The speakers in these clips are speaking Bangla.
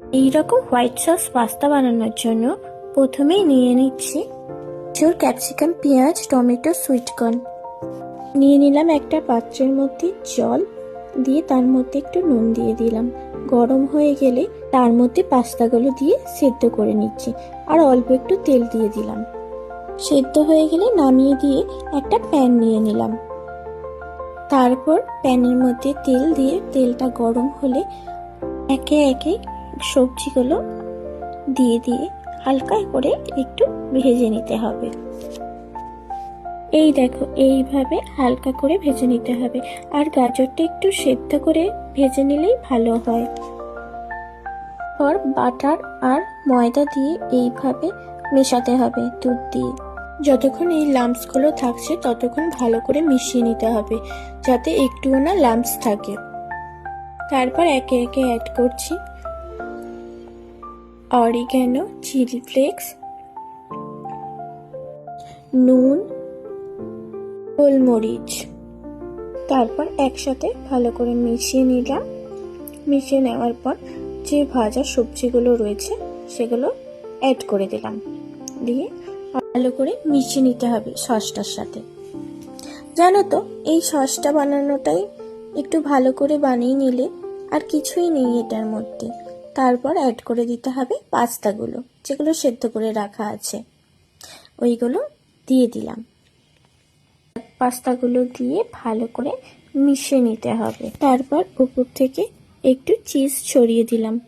এইরকম হোয়াইট সস পাস্তা বানানোর জন্য প্রথমেই নিয়ে নিচ্ছি গাজর, ক্যাপসিকাম, পেঁয়াজ, টমেটো, সুইটকর্ন। নিয়ে নিলাম একটা পাত্রের মধ্যে জল দিয়ে তার মধ্যে একটু নুন দিয়ে দিলাম। গরম হয়ে গেলে তার মধ্যে পাস্তাগুলো দিয়ে সেদ্ধ করে নিচ্ছি আর অল্প একটু তেল দিয়ে দিলাম। সেদ্ধ হয়ে গেলে নামিয়ে দিয়ে একটা প্যান নিয়ে নিলাম। তারপর প্যানের মধ্যে তেল দিয়ে তেলটা গরম হলে একে একে সবজিগুলো দিয়ে দিয়ে হালকা করে একটু ভেজে নিতে হবে। এই দেখো, এইভাবে হালকা করে ভেজে নিতে হবে। আর গাজরটা একটু সেদ্ধ করে ভেজে নিলেই ভালো হয়। পর বাটার আর ময়দা দিয়ে এইভাবে মেশাতে হবে দুধ দিয়ে। যতক্ষণ এই লাম্পসগুলো থাকছে ততক্ষণ ভালো করে মিশিয়ে নিতে হবে, যাতে একটুও না লাম্পস থাকে। তারপর একে একে অ্যাড করছি অরিগ্যানো, চিলি ফ্লেক্স, নুন, গোলমরিচ। তারপর একসাথে ভালো করে মিশিয়ে নিলাম। মিশিয়ে নেওয়ার পর যে ভাজা সবজিগুলো রয়েছে সেগুলো অ্যাড করে দিলাম। দিয়ে ভালো করে মিশিয়ে নিতে হবে সসটার সাথে। জানো তো, এই সসটা বানানোটাই একটু ভালো করে বানিয়ে নিলে আর কিছুই নেই এটার মধ্যে। তারপর অ্যাড করে দিতে হবে পাস্তাগুলো, যেগুলো সেদ্ধ করে রাখা আছে, ওইগুলো দিয়ে দিলাম। পাস্তাগুলো দিয়ে ভালো করে মিশিয়ে নিতে হবে। তারপর উপর থেকে একটু চিজ ছড়িয়ে দিলাম।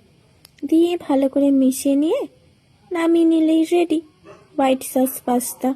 দিয়ে ভালো করে মিশিয়ে নিয়ে নামিয়ে নিলেই রেডি হোয়াইট সস পাস্তা।